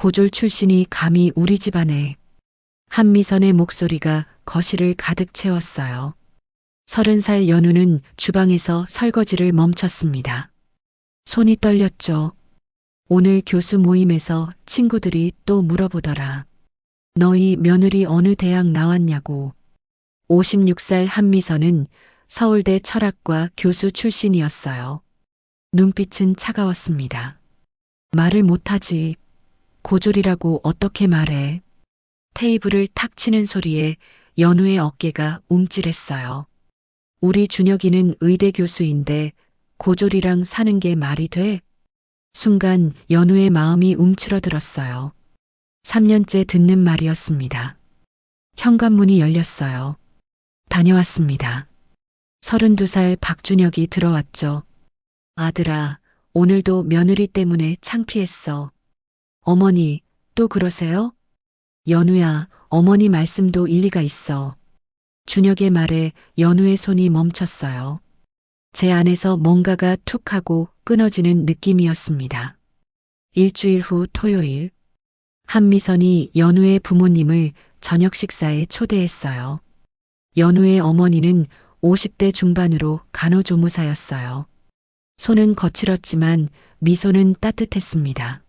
고졸 출신이 감히 우리 집안에. 한미선의 목소리가 거실을 가득 채웠어요. 30살 연우는 주방에서 설거지를 멈췄습니다. 손이 떨렸죠. 오늘 교수 모임에서 친구들이 또 물어보더라. 너희 며느리 어느 대학 나왔냐고. 56살 한미선은 서울대 철학과 교수 출신이었어요. 눈빛은 차가웠습니다. 말을 못하지. 고졸이라고 어떻게 말해. 테이블을 탁 치는 소리에 연우의 어깨가 움찔했어요. 우리 준혁이는 의대 교수인데 고졸이랑 사는 게 말이 돼? 순간 연우의 마음이 움츠러들었어요. 3년째 듣는 말이었습니다. 현관문이 열렸어요. 다녀왔습니다. 32살 박준혁이 들어왔죠. 아들아, 오늘도 며느리 때문에 창피했어. 어머니, 또 그러세요? 연우야, 어머니 말씀도 일리가 있어. 준혁의 말에 연우의 손이 멈췄어요. 제 안에서 뭔가가 툭 하고 끊어지는 느낌이었습니다. 일주일 후 토요일, 한미선이 연우의 부모님을 저녁 식사에 초대했어요. 연우의 어머니는 50대 중반으로 간호조무사였어요. 손은 거칠었지만 미소는 따뜻했습니다.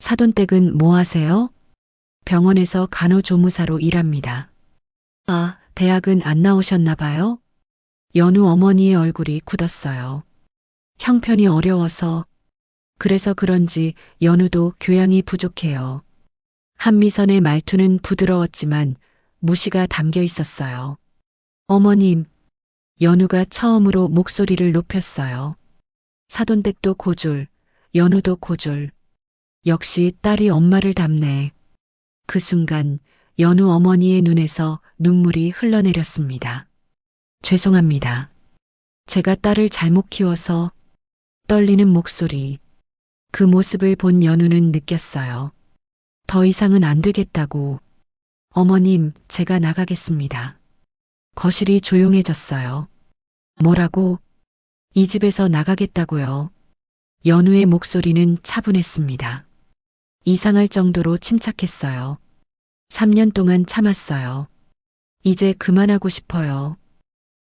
사돈댁은 뭐 하세요? 병원에서 간호조무사로 일합니다. 아, 대학은 안 나오셨나 봐요? 연우 어머니의 얼굴이 굳었어요. 형편이 어려워서. 그래서 그런지 연우도 교양이 부족해요. 한미선의 말투는 부드러웠지만 무시가 담겨 있었어요. 어머님, 연우가 처음으로 목소리를 높였어요. 사돈댁도 고졸, 연우도 고졸. 역시 딸이 엄마를 닮네. 그 순간 연우 어머니의 눈에서 눈물이 흘러내렸습니다. 죄송합니다. 제가 딸을 잘못 키워서. 떨리는 목소리. 그 모습을 본 연우는 느꼈어요. 더 이상은 안 되겠다고. 어머님, 제가 나가겠습니다. 거실이 조용해졌어요. 뭐라고? 이 집에서 나가겠다고요. 연우의 목소리는 차분했습니다. 이상할 정도로 침착했어요. 3년 동안 참았어요. 이제 그만하고 싶어요.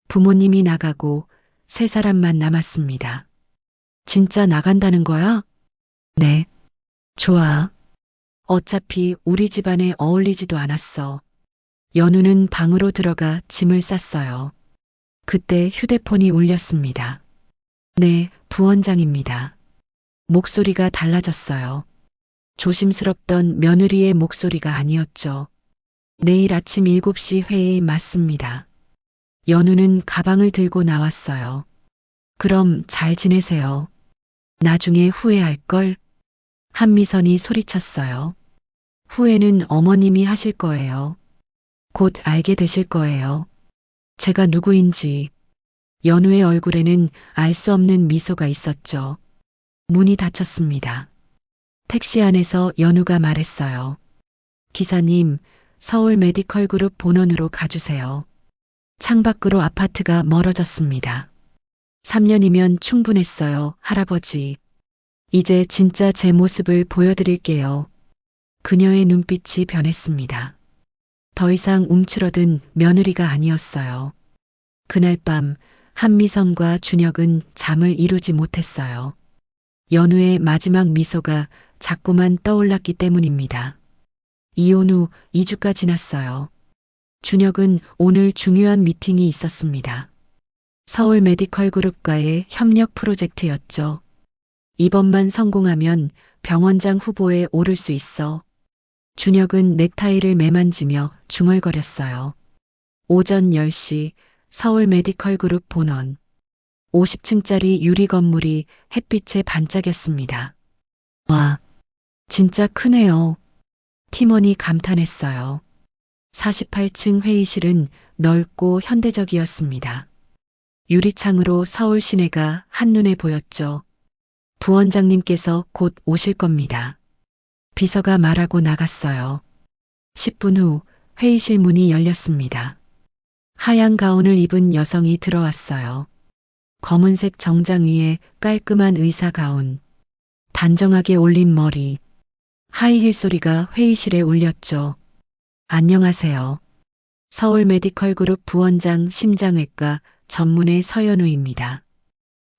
부모님이 나가고 세 사람만 남았습니다. 진짜 나간다는 거야? 네. 좋아. 어차피 우리 집안에 어울리지도 않았어. 연우는 방으로 들어가 짐을 쌌어요. 그때 휴대폰이 울렸습니다. 네, 부원장입니다. 목소리가 달라졌어요. 조심스럽던 며느리의 목소리가 아니었죠. 내일 아침 7시 회의 맞습니다. 연우는 가방을 들고 나왔어요. 그럼 잘 지내세요. 나중에 후회할걸? 한미선이 소리쳤어요. 후회는 어머님이 하실 거예요. 곧 알게 되실 거예요. 제가 누구인지. 연우의 얼굴에는 알 수 없는 미소가 있었죠. 문이 닫혔습니다. 택시 안에서 연우가 말했어요. 기사님, 서울 메디컬 그룹 본원으로 가주세요. 창밖으로 아파트가 멀어졌습니다. 3년이면 충분했어요, 할아버지. 이제 진짜 제 모습을 보여드릴게요. 그녀의 눈빛이 변했습니다. 더 이상 움츠러든 며느리가 아니었어요. 그날 밤 한미선과 준혁은 잠을 이루지 못했어요. 연우의 마지막 미소가 자꾸만 떠올랐기 때문입니다. 이혼 후 2주가 지났어요. 준혁은 오늘 중요한 미팅이 있었습니다. 서울 메디컬 그룹과의 협력 프로젝트였죠. 이번만 성공하면 병원장 후보에 오를 수 있어. 준혁은 넥타이를 매만지며 중얼거렸어요. 오전 10시 서울 메디컬 그룹 본원. 50층짜리 유리 건물이 햇빛에 반짝였습니다. 와, 진짜 크네요. 팀원이 감탄했어요. 48층 회의실은 넓고 현대적이었습니다. 유리창으로 서울 시내가 한눈에 보였죠. 부원장님께서 곧 오실 겁니다. 비서가 말하고 나갔어요. 10분 후 회의실 문이 열렸습니다. 하얀 가운을 입은 여성이 들어왔어요. 검은색 정장 위에 깔끔한 의사 가운, 단정하게 올린 머리. 하이힐 소리가 회의실에 울렸죠. 안녕하세요. 서울 메디컬 그룹 부원장 심장외과 전문의 서연우입니다.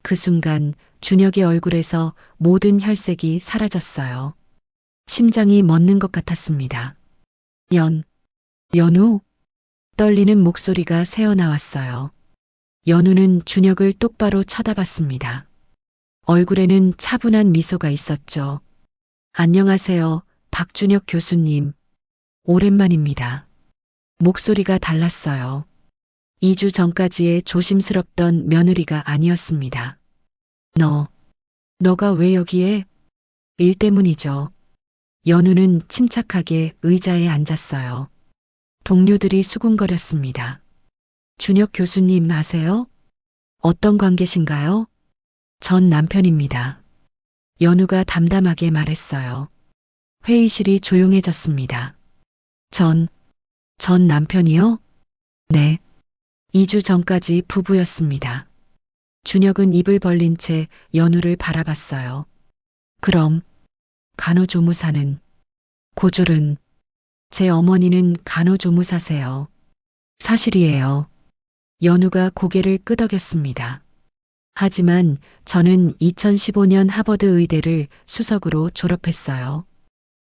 그 순간 준혁의 얼굴에서 모든 혈색이 사라졌어요. 심장이 멎는 것 같았습니다. 연우? 떨리는 목소리가 새어나왔어요. 연우는 준혁을 똑바로 쳐다봤습니다. 얼굴에는 차분한 미소가 있었죠. 안녕하세요, 박준혁 교수님. 오랜만입니다. 목소리가 달랐어요. 2주 전까지의 조심스럽던 며느리가 아니었습니다. 너가 왜 여기에? 일 때문이죠. 연우는 침착하게 의자에 앉았어요. 동료들이 수군거렸습니다. 준혁 교수님 아세요? 어떤 관계신가요? 전 남편입니다. 연우가 담담하게 말했어요. 회의실이 조용해졌습니다. 전 남편이요? 네. 2주 전까지 부부였습니다. 준혁은 입을 벌린 채 연우를 바라봤어요. 그럼 간호조무사는? 고졸은? 제 어머니는 간호조무사세요. 사실이에요. 연우가 고개를 끄덕였습니다. 하지만 저는 2015년 하버드 의대를 수석으로 졸업했어요.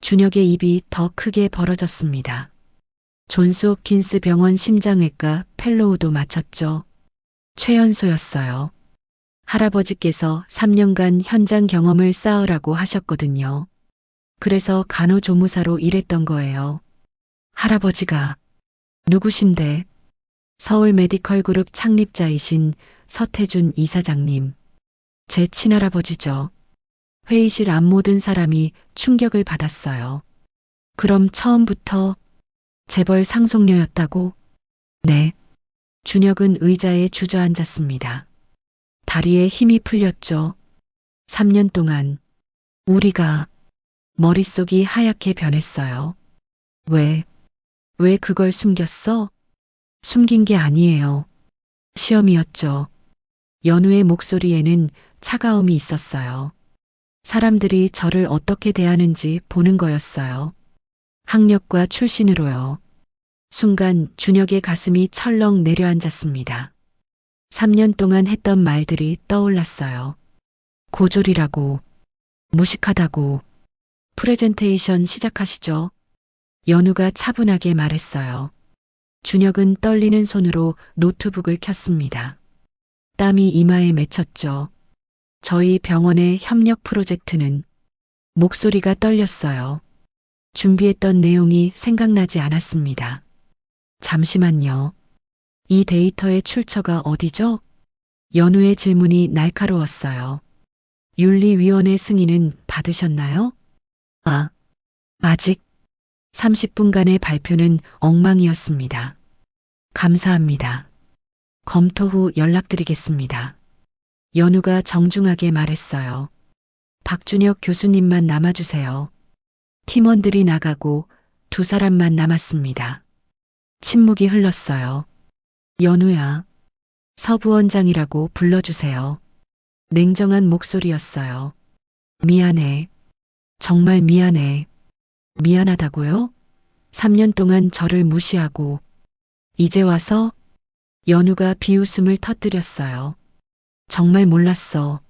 준혁의 입이 더 크게 벌어졌습니다. 존스 홉킨스 병원 심장외과 펠로우도 마쳤죠. 최연소였어요. 할아버지께서 3년간 현장 경험을 쌓으라고 하셨거든요. 그래서 간호조무사로 일했던 거예요. 할아버지가 누구신데? 서울 메디컬 그룹 창립자이신 서태준 이사장님. 제 친할아버지죠. 회의실 앞 모든 사람이 충격을 받았어요. 그럼 처음부터 재벌 상속녀였다고? 네. 준혁은 의자에 주저앉았습니다. 다리에 힘이 풀렸죠. 3년 동안 우리가 머릿속이 하얗게 변했어요. 왜 그걸 숨겼어? 숨긴 게 아니에요. 시험이었죠. 연우의 목소리에는 차가움이 있었어요. 사람들이 저를 어떻게 대하는지 보는 거였어요. 학력과 출신으로요. 순간 준혁의 가슴이 철렁 내려앉았습니다. 3년 동안 했던 말들이 떠올랐어요. 고졸이라고, 무식하다고. 프레젠테이션 시작하시죠. 연우가 차분하게 말했어요. 준혁은 떨리는 손으로 노트북을 켰습니다. 땀이 이마에 맺혔죠. 저희 병원의 협력 프로젝트는 목소리가 떨렸어요. 준비했던 내용이 생각나지 않았습니다. 잠시만요. 이 데이터의 출처가 어디죠? 연우의 질문이 날카로웠어요. 윤리위원회 승인은 받으셨나요? 아직 30분간의 발표는 엉망이었습니다. 감사합니다. 검토 후 연락드리겠습니다. 연우가 정중하게 말했어요. 박준혁 교수님만 남아주세요. 팀원들이 나가고 2사람만 남았습니다. 침묵이 흘렀어요. 연우야, 서부원장이라고 불러주세요. 냉정한 목소리였어요. 미안해. 정말 미안해. 미안하다고요? 3년 동안 저를 무시하고 이제 와서? 연우가 비웃음을 터뜨렸어요. 정말 몰랐어.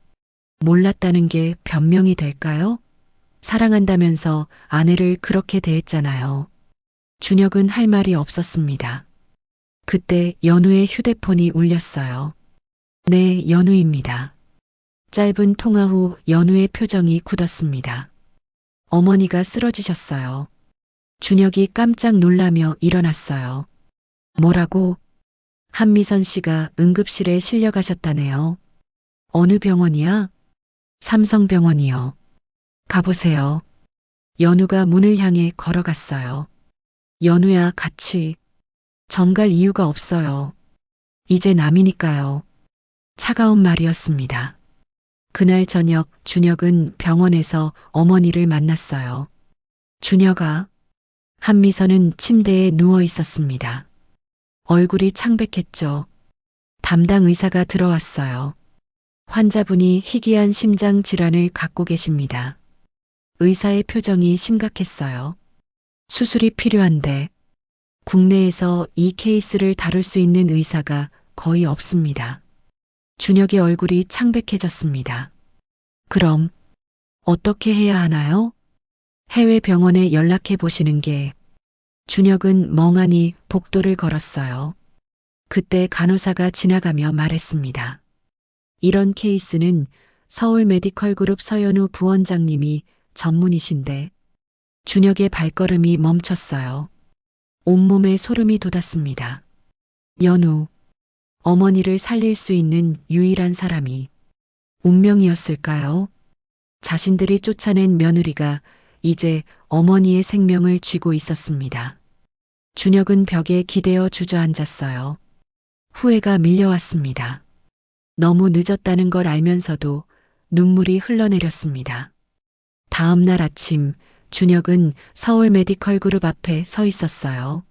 몰랐다는 게 변명이 될까요? 사랑한다면서 아내를 그렇게 대했잖아요. 준혁은 할 말이 없었습니다. 그때 연우의 휴대폰이 울렸어요. 네, 연우입니다. 짧은 통화 후 연우의 표정이 굳었습니다. 어머니가 쓰러지셨어요. 준혁이 깜짝 놀라며 일어났어요. 뭐라고? 한미선 씨가 응급실에 실려가셨다네요. 어느 병원이야? 삼성병원이요. 가보세요. 연우가 문을 향해 걸어갔어요. 연우야, 같이. 정갈 이유가 없어요. 이제 남이니까요. 차가운 말이었습니다. 그날 저녁 준혁은 병원에서 어머니를 만났어요. 준혁아. 한미선은 침대에 누워 있었습니다. 얼굴이 창백했죠. 담당 의사가 들어왔어요. 환자분이 희귀한 심장 질환을 갖고 계십니다. 의사의 표정이 심각했어요. 수술이 필요한데 국내에서 이 케이스를 다룰 수 있는 의사가 거의 없습니다. 준혁의 얼굴이 창백해졌습니다. 그럼 어떻게 해야 하나요? 해외 병원에 연락해 보시는 게. 준혁은 멍하니 복도를 걸었어요. 그때 간호사가 지나가며 말했습니다. 이런 케이스는 서울 메디컬 그룹 서연우 부원장님이 전문이신데. 준혁의 발걸음이 멈췄어요. 온몸에 소름이 돋았습니다. 연우, 어머니를 살릴 수 있는 유일한 사람이 운명이었을까요? 자신들이 쫓아낸 며느리가 이제 어머니의 생명을 쥐고 있었습니다. 준혁은 벽에 기대어 주저앉았어요. 후회가 밀려왔습니다. 너무 늦었다는 걸 알면서도 눈물이 흘러내렸습니다. 다음 날 아침, 준혁은 서울 메디컬 그룹 앞에 서 있었어요.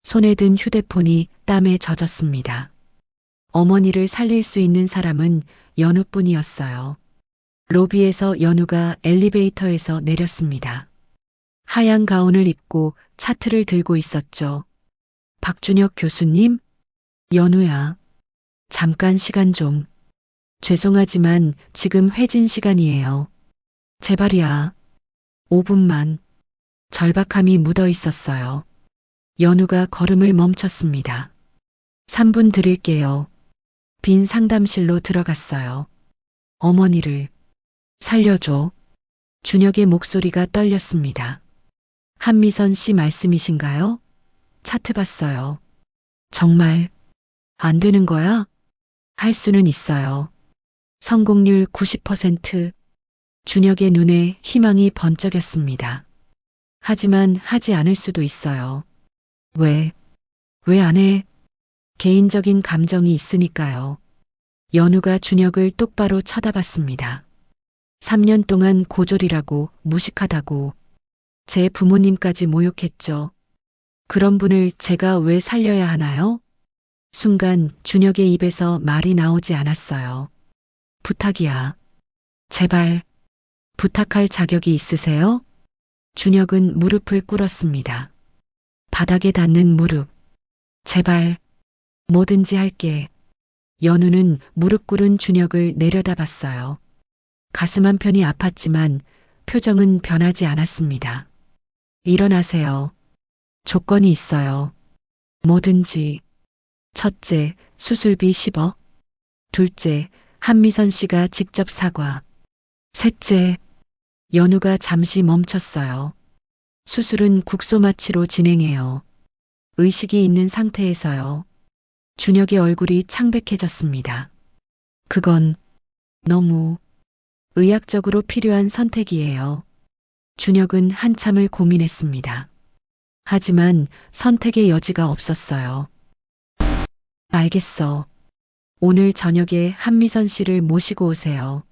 손에 든 휴대폰이 땀에 젖었습니다. 어머니를 살릴 수 있는 사람은 연우뿐이었어요. 로비에서 연우가 엘리베이터에서 내렸습니다. 하얀 가운을 입고 차트를 들고 있었죠. 박준혁 교수님? 연우야. 잠깐 시간 좀. 죄송하지만 지금 회진 시간이에요. 제발이야. 5분만. 절박함이 묻어 있었어요. 연우가 걸음을 멈췄습니다. 3분 드릴게요. 빈 상담실로 들어갔어요. 어머니를 살려줘. 준혁의 목소리가 떨렸습니다. 한미선 씨 말씀이신가요? 차트 봤어요. 정말 안 되는 거야? 할 수는 있어요. 성공률 90%. 준혁의 눈에 희망이 번쩍였습니다. 하지만 하지 않을 수도 있어요. 왜 안 해? 개인적인 감정이 있으니까요. 연우가 준혁을 똑바로 쳐다봤습니다. 3년 동안 고졸이라고 무식하다고 제 부모님까지 모욕했죠. 그런 분을 제가 왜 살려야 하나요? 순간 준혁의 입에서 말이 나오지 않았어요. 부탁이야. 제발. 부탁할 자격이 있으세요? 준혁은 무릎을 꿇었습니다. 바닥에 닿는 무릎. 제발. 뭐든지 할게. 연우는 무릎 꿇은 준혁을 내려다봤어요. 가슴 한편이 아팠지만 표정은 변하지 않았습니다. 일어나세요. 조건이 있어요. 뭐든지. 첫째, 수술비 10억. 둘째, 한미선 씨가 직접 사과. 셋째, 연우가 잠시 멈췄어요. 수술은 국소마취로 진행해요. 의식이 있는 상태에서요. 준혁의 얼굴이 창백해졌습니다. 그건 너무 의학적으로 필요한 선택이에요. 준혁은 한참을 고민했습니다. 하지만 선택의 여지가 없었어요. 알겠어. 오늘 저녁에 한미선 씨를 모시고 오세요.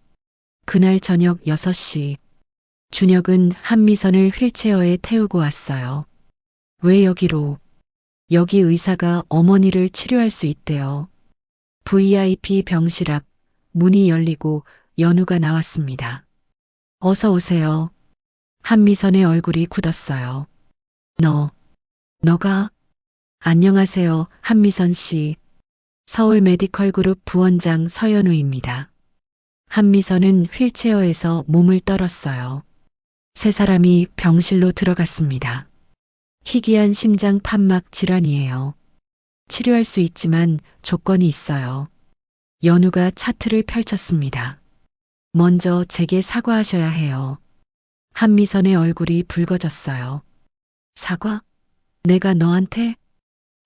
그날 저녁 6시. 준혁은 한미선을 휠체어에 태우고 왔어요. 왜 여기로? 여기 의사가 어머니를 치료할 수 있대요. VIP 병실 앞 문이 열리고 연우가 나왔습니다. 어서 오세요. 한미선의 얼굴이 굳었어요. 너가? 안녕하세요, 한미선 씨. 서울 메디컬 그룹 부원장 서연우입니다. 한미선은 휠체어에서 몸을 떨었어요. 세 사람이 병실로 들어갔습니다. 희귀한 심장 판막 질환이에요. 치료할 수 있지만 조건이 있어요. 연우가 차트를 펼쳤습니다. 먼저 제게 사과하셔야 해요. 한미선의 얼굴이 붉어졌어요. 사과? 내가 너한테?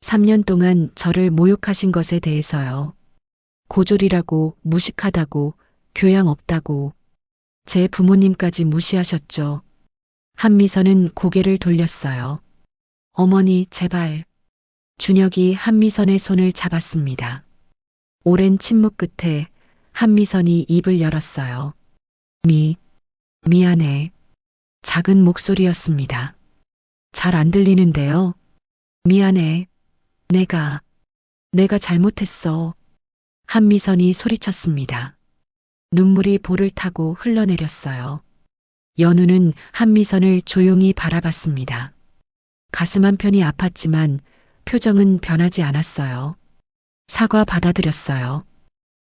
3년 동안 저를 모욕하신 것에 대해서요. 고졸이라고, 무식하다고, 교양 없다고, 제 부모님까지 무시하셨죠. 한미선은 고개를 돌렸어요. 어머니, 제발. 준혁이 한미선의 손을 잡았습니다. 오랜 침묵 끝에 한미선이 입을 열었어요. 미안해. 작은 목소리였습니다. 잘 안 들리는데요. 미안해. 내가 잘못했어. 한미선이 소리쳤습니다. 눈물이 볼을 타고 흘러내렸어요. 연우는 한미선을 조용히 바라봤습니다. 가슴 한편이 아팠지만 표정은 변하지 않았어요. 사과 받아들였어요.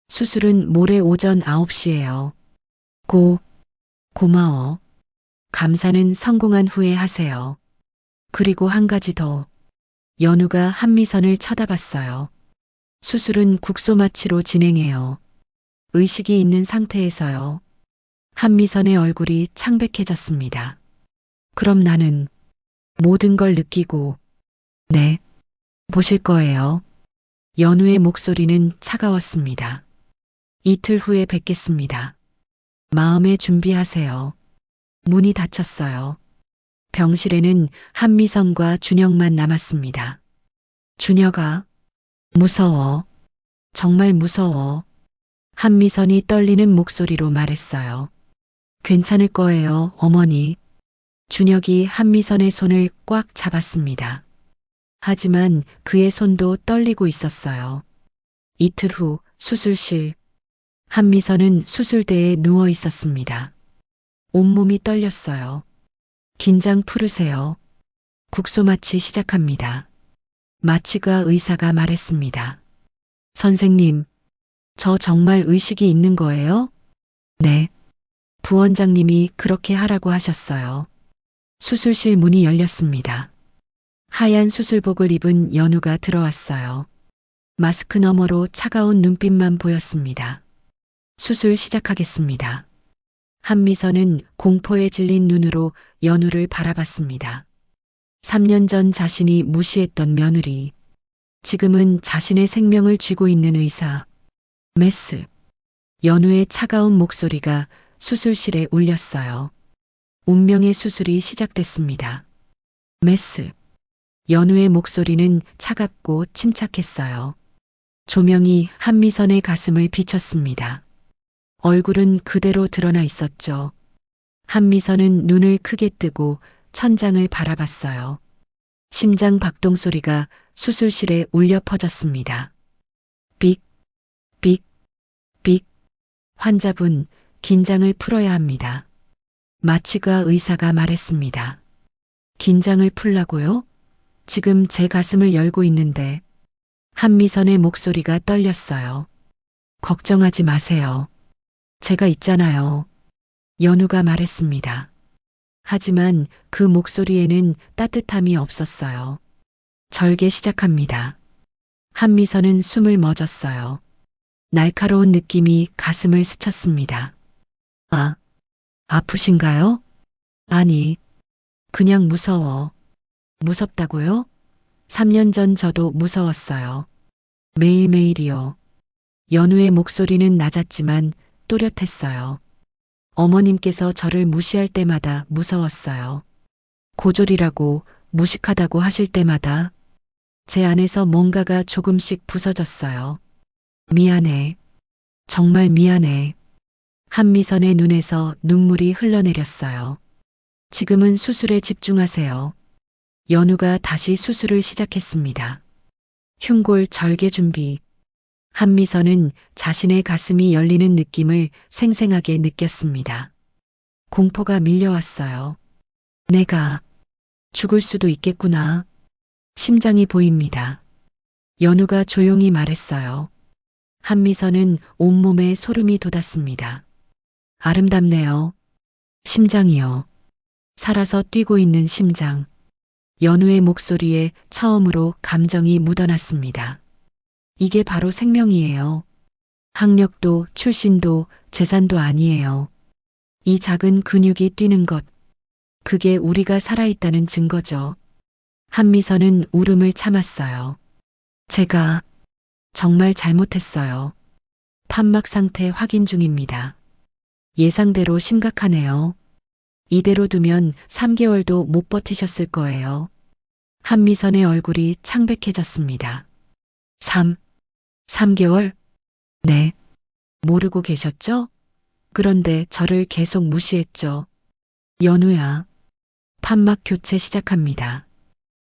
수술은 모레 오전 9시예요. 고마워. 감사는 성공한 후에 하세요. 그리고 한 가지 더. 연우가 한미선을 쳐다봤어요. 수술은 국소마취로 진행해요. 의식이 있는 상태에서요. 한미선의 얼굴이 창백해졌습니다. 그럼 나는 모든 걸 느끼고, 네, 보실 거예요. 연우의 목소리는 차가웠습니다. 이틀 후에 뵙겠습니다. 마음에 준비하세요. 문이 닫혔어요. 병실에는 한미선과 준혁만 남았습니다. 준혁아, 무서워. 정말 무서워. 한미선이 떨리는 목소리로 말했어요. 괜찮을 거예요, 어머니. 준혁이 한미선의 손을 꽉 잡았습니다. 하지만 그의 손도 떨리고 있었어요. 이틀 후 수술실. 한미선은 수술대에 누워 있었습니다. 온몸이 떨렸어요. 긴장 풀으세요. 국소마취 시작합니다. 마취가 의사가 말했습니다. 선생님, 저 정말 의식이 있는 거예요? 네. 부원장님이 그렇게 하라고 하셨어요. 수술실 문이 열렸습니다. 하얀 수술복을 입은 연우가 들어왔어요. 마스크 너머로 차가운 눈빛만 보였습니다. 수술 시작하겠습니다. 한미선은 공포에 질린 눈으로 연우를 바라봤습니다. 3년 전 자신이 무시했던 며느리, 지금은 자신의 생명을 쥐고 있는 의사. 메스. 연우의 차가운 목소리가 수술실에 울렸어요. 운명의 수술이 시작됐습니다. 메스. 연우의 목소리는 차갑고 침착했어요. 조명이 한미선의 가슴을 비췄습니다. 얼굴은 그대로 드러나 있었죠. 한미선은 눈을 크게 뜨고 천장을 바라봤어요. 심장 박동 소리가 수술실에 울려 퍼졌습니다. 삑, 삑, 삑. 환자분, 긴장을 풀어야 합니다. 마취가 의사가 말했습니다. 긴장을 풀라고요? 지금 제 가슴을 열고 있는데. 한미선의 목소리가 떨렸어요. 걱정하지 마세요. 제가 있잖아요. 연우가 말했습니다. 하지만 그 목소리에는 따뜻함이 없었어요. 절개 시작합니다. 한미선은 숨을 멎었어요. 날카로운 느낌이 가슴을 스쳤습니다. 아프신가요? 아니, 그냥 무서워. 무섭다고요? 3년 전 저도 무서웠어요. 매일매일이요. 연우의 목소리는 낮았지만 또렷했어요. 어머님께서 저를 무시할 때마다 무서웠어요. 고졸이라고 무식하다고 하실 때마다 제 안에서 뭔가가 조금씩 부서졌어요. 미안해. 정말 미안해. 한미선의 눈에서 눈물이 흘러내렸어요. 지금은 수술에 집중하세요. 연우가 다시 수술을 시작했습니다. 흉골 절개 준비. 한미선은 자신의 가슴이 열리는 느낌을 생생하게 느꼈습니다. 공포가 밀려왔어요. 내가 죽을 수도 있겠구나. 심장이 보입니다. 연우가 조용히 말했어요. 한미선은 온몸에 소름이 돋았습니다. 아름답네요. 심장이요. 살아서 뛰고 있는 심장. 연우의 목소리에 처음으로 감정이 묻어났습니다. 이게 바로 생명이에요. 학력도 출신도 재산도 아니에요. 이 작은 근육이 뛰는 것, 그게 우리가 살아있다는 증거죠. 한미선은 울음을 참았어요. 제가 정말 잘못했어요. 판막 상태 확인 중입니다. 예상대로 심각하네요. 이대로 두면 3개월도 못 버티셨을 거예요. 한미선의 얼굴이 창백해졌습니다. 3개월? 네. 모르고 계셨죠? 그런데 저를 계속 무시했죠. 연우야. 판막 교체 시작합니다.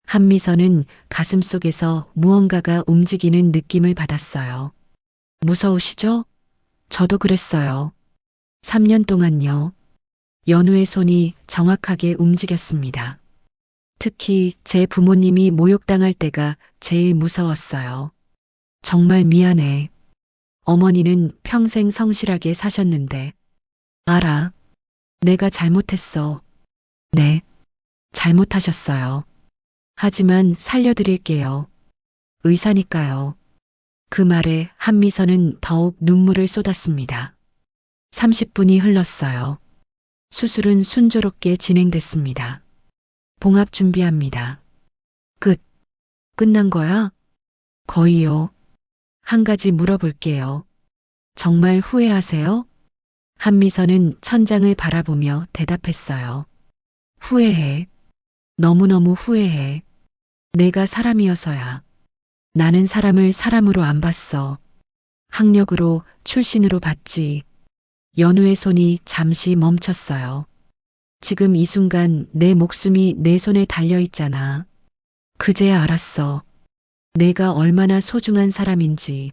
한미선은 가슴속에서 무언가가 움직이는 느낌을 받았어요. 무서우시죠? 저도 그랬어요. 3년 동안요. 연우의 손이 정확하게 움직였습니다. 특히 제 부모님이 모욕당할 때가 제일 무서웠어요. 정말 미안해. 어머니는 평생 성실하게 사셨는데. 알아. 내가 잘못했어. 네. 잘못하셨어요. 하지만 살려드릴게요. 의사니까요. 그 말에 한미선은 더욱 눈물을 쏟았습니다. 30분이 흘렀어요. 수술은 순조롭게 진행됐습니다. 봉합 준비합니다. 끝. 끝난 거야? 거의요. 한 가지 물어볼게요. 정말 후회하세요? 한미선은 천장을 바라보며 대답했어요. 후회해. 너무너무 후회해. 내가 사람이어서야. 나는 사람을 사람으로 안 봤어. 학력으로, 출신으로 봤지. 연우의 손이 잠시 멈췄어요. 지금 이 순간 내 목숨이 내 손에 달려 있잖아. 그제야 알았어. 내가 얼마나 소중한 사람인지.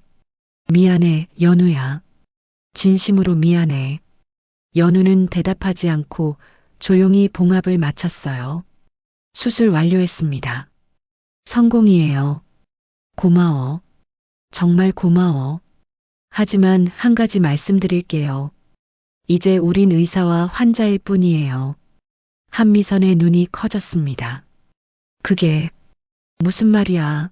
미안해, 연우야. 진심으로 미안해. 연우는 대답하지 않고 조용히 봉합을 마쳤어요. 수술 완료했습니다. 성공이에요. 고마워. 정말 고마워. 하지만 한 가지 말씀드릴게요. 이제 우린 의사와 환자일 뿐이에요. 한미선의 눈이 커졌습니다. 그게 무슨 말이야?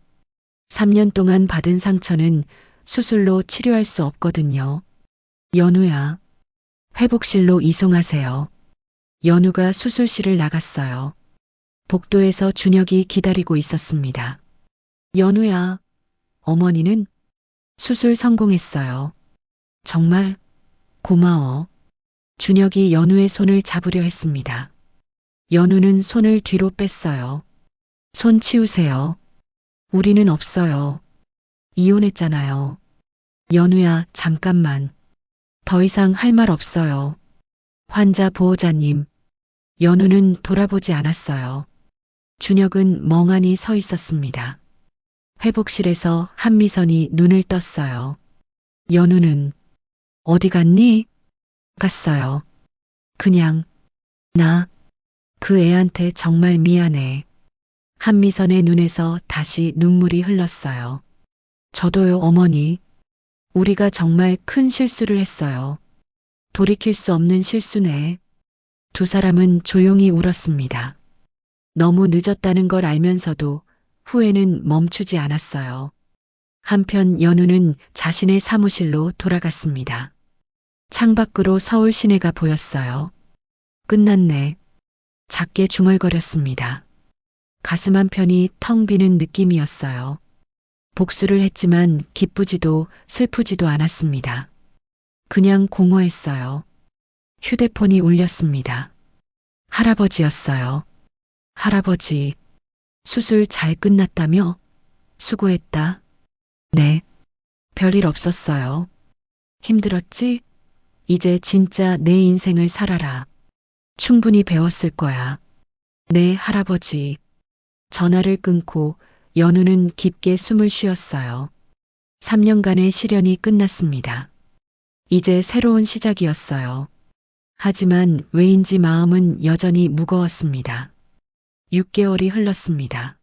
3년 동안 받은 상처는 수술로 치료할 수 없거든요. 연우야, 회복실로 이송하세요. 연우가 수술실을 나갔어요. 복도에서 준혁이 기다리고 있었습니다. 연우야, 어머니는 수술 성공했어요. 정말 고마워. 준혁이 연우의 손을 잡으려 했습니다. 연우는 손을 뒤로 뺐어요. 손 치우세요. 우리는 없어요. 이혼했잖아요. 연우야, 잠깐만. 더 이상 할 말 없어요. 환자 보호자님. 연우는 돌아보지 않았어요. 준혁은 멍하니 서 있었습니다. 회복실에서 한미선이 눈을 떴어요. 연우는 어디 갔니? 갔어요. 그냥 나 그 애한테 정말 미안해. 한미선의 눈에서 다시 눈물이 흘렀어요. 저도요, 어머니. 우리가 정말 큰 실수를 했어요. 돌이킬 수 없는 실수네. 두 사람은 조용히 울었습니다. 너무 늦었다는 걸 알면서도 후회는 멈추지 않았어요. 한편 연우는 자신의 사무실로 돌아갔습니다. 창밖으로 서울 시내가 보였어요. 끝났네. 작게 중얼거렸습니다. 가슴 한편이 텅 비는 느낌이었어요. 복수를 했지만 기쁘지도 슬프지도 않았습니다. 그냥 공허했어요. 휴대폰이 울렸습니다. 할아버지였어요. 할아버지, 수술 잘 끝났다며? 수고했다. 네. 별일 없었어요. 힘들었지? 이제 진짜 내 인생을 살아라. 충분히 배웠을 거야. 네, 할아버지. 전화를 끊고 연우는 깊게 숨을 쉬었어요. 3년간의 시련이 끝났습니다. 이제 새로운 시작이었어요. 하지만 왜인지 마음은 여전히 무거웠습니다. 6개월이 흘렀습니다.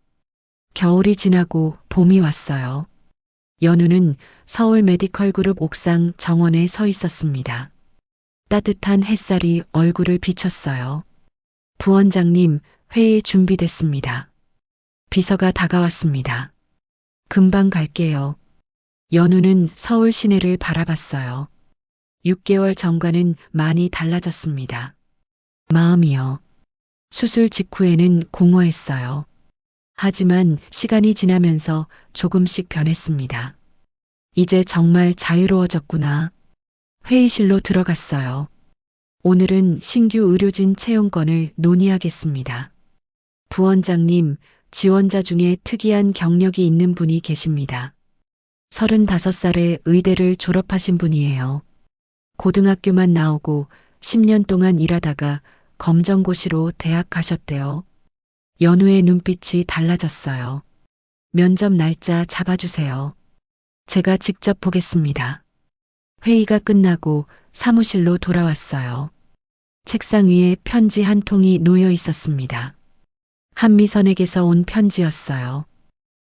겨울이 지나고 봄이 왔어요. 연우는 서울 메디컬 그룹 옥상 정원에 서 있었습니다. 따뜻한 햇살이 얼굴을 비췄어요. 부원장님, 회의 준비됐습니다. 비서가 다가왔습니다. 금방 갈게요. 연우는 서울 시내를 바라봤어요. 6개월 전과는 많이 달라졌습니다. 마음이요. 수술 직후에는 공허했어요. 하지만 시간이 지나면서 조금씩 변했습니다. 이제 정말 자유로워졌구나. 회의실로 들어갔어요. 오늘은 신규 의료진 채용건을 논의하겠습니다. 부원장님, 지원자 중에 특이한 경력이 있는 분이 계십니다. 35살에 의대를 졸업하신 분이에요. 고등학교만 나오고 10년 동안 일하다가 검정고시로 대학 가셨대요. 연우의 눈빛이 달라졌어요. 면접 날짜 잡아주세요. 제가 직접 보겠습니다. 회의가 끝나고 사무실로 돌아왔어요. 책상 위에 편지 한 통이 놓여 있었습니다. 한미선에게서 온 편지였어요.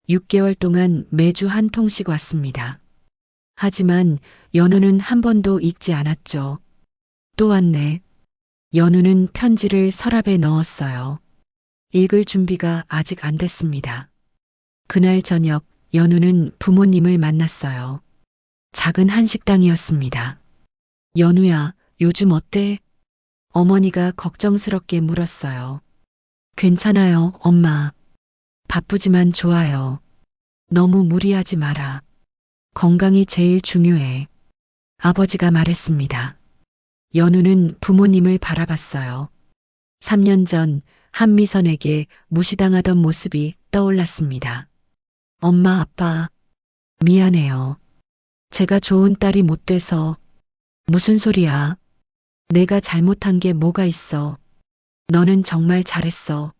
6개월 동안 매주 한 통씩 왔습니다. 하지만 연우는 한 번도 읽지 않았죠. 또 왔네. 연우는 편지를 서랍에 넣었어요. 읽을 준비가 아직 안 됐습니다. 그날 저녁 연우는 부모님을 만났어요. 작은 한식당이었습니다. 연우야, 요즘 어때? 어머니가 걱정스럽게 물었어요. 괜찮아요, 엄마. 바쁘지만 좋아요. 너무 무리하지 마라. 건강이 제일 중요해. 아버지가 말했습니다. 연우는 부모님을 바라봤어요. 3년 전 한미선에게 무시당하던 모습이 떠올랐습니다. 엄마, 아빠, 미안해요. 제가 좋은 딸이 못 돼서. 무슨 소리야? 내가 잘못한 게 뭐가 있어? 너는 정말 잘했어.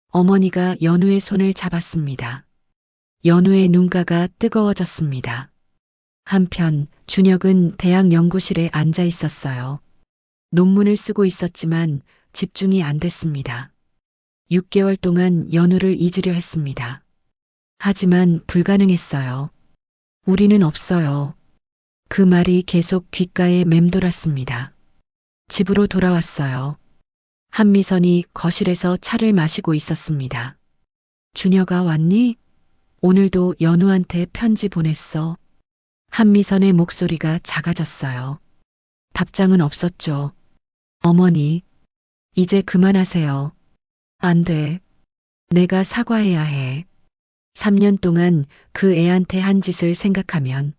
어머니가 연우의 손을 잡았습니다. 연우의 눈가가 뜨거워졌습니다. 한편 준혁은 대학 연구실에 앉아 있었어요. 논문을 쓰고 있었지만 집중이 안 됐습니다. 6개월 동안 연우를 잊으려 했습니다. 하지만 불가능했어요. 우리는 없어요. 그 말이 계속 귓가에 맴돌았습니다. 집으로 돌아왔어요. 한미선이 거실에서 차를 마시고 있었습니다. 준혁아, 왔니? 오늘도 연우한테 편지 보냈어. 한미선의 목소리가 작아졌어요. 답장은 없었죠. 어머니, 이제 그만하세요. 안 돼. 내가 사과해야 해. 3년 동안 그 애한테 한 짓을 생각하면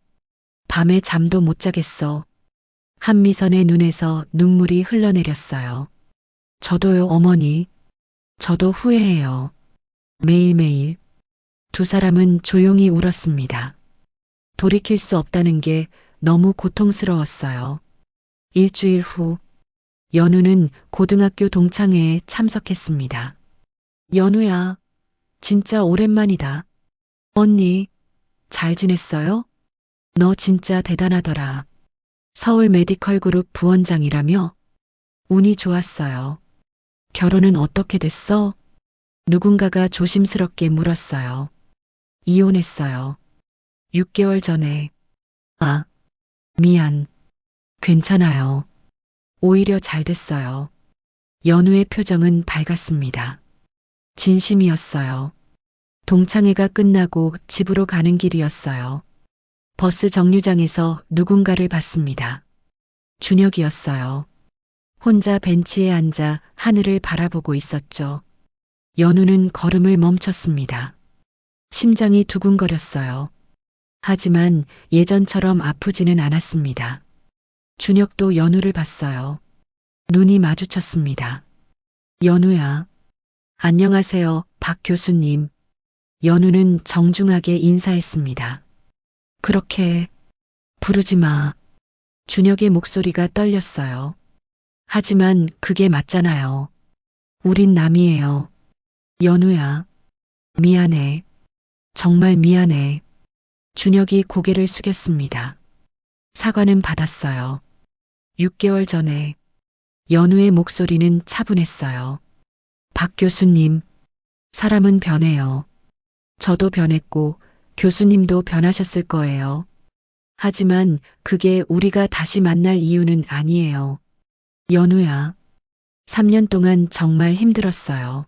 밤에 잠도 못 자겠어. 한미선의 눈에서 눈물이 흘러내렸어요. 저도요, 어머니. 저도 후회해요. 매일매일. 두 사람은 조용히 울었습니다. 돌이킬 수 없다는 게 너무 고통스러웠어요. 일주일 후, 연우는 고등학교 동창회에 참석했습니다. 연우야, 진짜 오랜만이다. 언니, 잘 지냈어요? 너 진짜 대단하더라. 서울 메디컬 그룹 부원장이라며? 운이 좋았어요. 결혼은 어떻게 됐어? 누군가가 조심스럽게 물었어요. 이혼했어요. 6개월 전에. 아, 미안. 괜찮아요. 오히려 잘 됐어요. 연우의 표정은 밝았습니다. 진심이었어요. 동창회가 끝나고 집으로 가는 길이었어요. 버스 정류장에서 누군가를 봤습니다. 준혁이었어요. 혼자 벤치에 앉아 하늘을 바라보고 있었죠. 연우는 걸음을 멈췄습니다. 심장이 두근거렸어요. 하지만 예전처럼 아프지는 않았습니다. 준혁도 연우를 봤어요. 눈이 마주쳤습니다. 연우야. 안녕하세요, 박 교수님. 연우는 정중하게 인사했습니다. 그렇게 부르지 마. 준혁의 목소리가 떨렸어요. 하지만 그게 맞잖아요. 우린 남이에요. 연우야. 미안해. 정말 미안해. 준혁이 고개를 숙였습니다. 사과는 받았어요. 6개월 전에. 연우의 목소리는 차분했어요. 박 교수님, 사람은 변해요. 저도 변했고 교수님도 변하셨을 거예요. 하지만 그게 우리가 다시 만날 이유는 아니에요. 연우야, 3년 동안 정말 힘들었어요.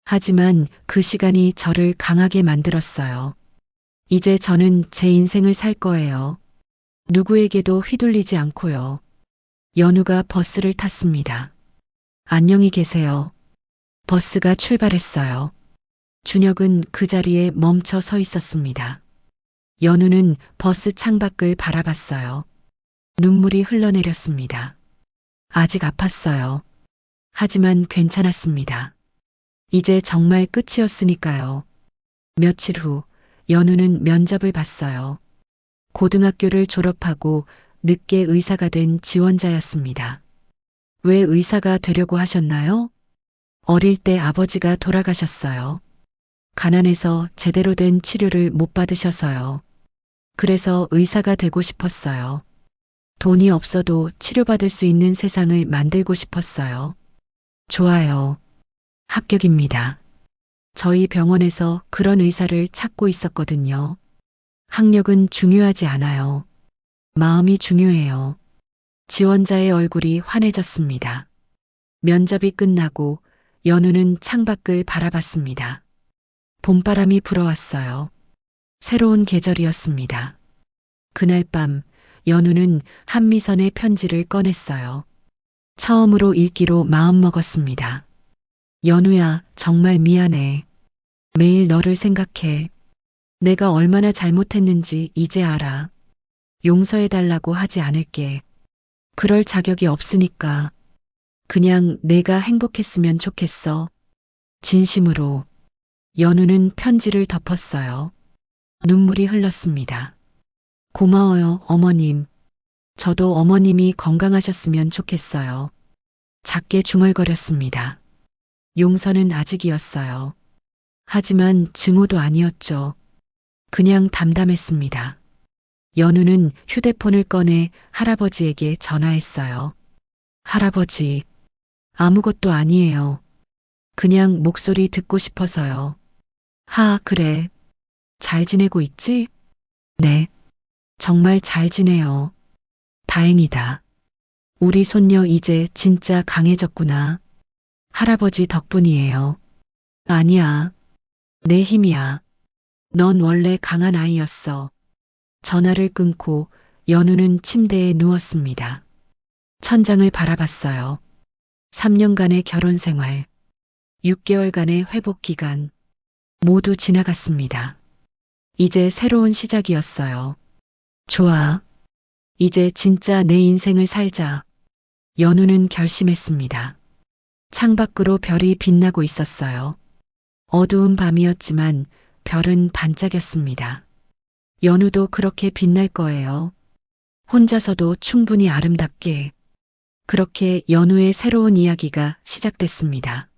하지만 그 시간이 저를 강하게 만들었어요. 이제 저는 제 인생을 살 거예요. 누구에게도 휘둘리지 않고요. 연우가 버스를 탔습니다. 안녕히 계세요. 버스가 출발했어요. 준혁은 그 자리에 멈춰 서 있었습니다. 연우는 버스 창밖을 바라봤어요. 눈물이 흘러내렸습니다. 아직 아팠어요. 하지만 괜찮았습니다. 이제 정말 끝이었으니까요. 며칠 후 연우는 면접을 봤어요. 고등학교를 졸업하고 늦게 의사가 된 지원자였습니다. 왜 의사가 되려고 하셨나요? 어릴 때 아버지가 돌아가셨어요. 가난해서 제대로 된 치료를 못 받으셔서요. 그래서 의사가 되고 싶었어요. 돈이 없어도 치료받을 수 있는 세상을 만들고 싶었어요. 좋아요. 합격입니다. 저희 병원에서 그런 의사를 찾고 있었거든요. 학력은 중요하지 않아요. 마음이 중요해요. 지원자의 얼굴이 환해졌습니다. 면접이 끝나고 연우는 창밖을 바라봤습니다. 봄바람이 불어왔어요. 새로운 계절이었습니다. 그날 밤 연우는 한미선의 편지를 꺼냈어요. 처음으로 읽기로 마음먹었습니다. 연우야, 정말 미안해. 매일 너를 생각해. 내가 얼마나 잘못했는지 이제 알아. 용서해달라고 하지 않을게. 그럴 자격이 없으니까. 그냥 내가 행복했으면 좋겠어. 진심으로. 연우는 편지를 덮었어요. 눈물이 흘렀습니다. 고마워요, 어머님. 저도 어머님이 건강하셨으면 좋겠어요. 작게 중얼거렸습니다. 용서는 아직이었어요. 하지만 증오도 아니었죠. 그냥 담담했습니다. 연우는 휴대폰을 꺼내 할아버지에게 전화했어요. 할아버지, 아무것도 아니에요. 그냥 목소리 듣고 싶어서요. 그래. 잘 지내고 있지? 네. 정말 잘 지내요. 다행이다. 우리 손녀 이제 진짜 강해졌구나. 할아버지 덕분이에요. 아니야. 내 힘이야. 넌 원래 강한 아이였어. 전화를 끊고 연우는 침대에 누웠습니다. 천장을 바라봤어요. 3년간의 결혼 생활, 6개월간의 회복 기간, 모두 지나갔습니다. 이제 새로운 시작이었어요. 좋아. 이제 진짜 내 인생을 살자. 연우는 결심했습니다. 창밖으로 별이 빛나고 있었어요. 어두운 밤이었지만 별은 반짝였습니다. 연우도 그렇게 빛날 거예요. 혼자서도 충분히 아름답게. 그렇게 연우의 새로운 이야기가 시작됐습니다.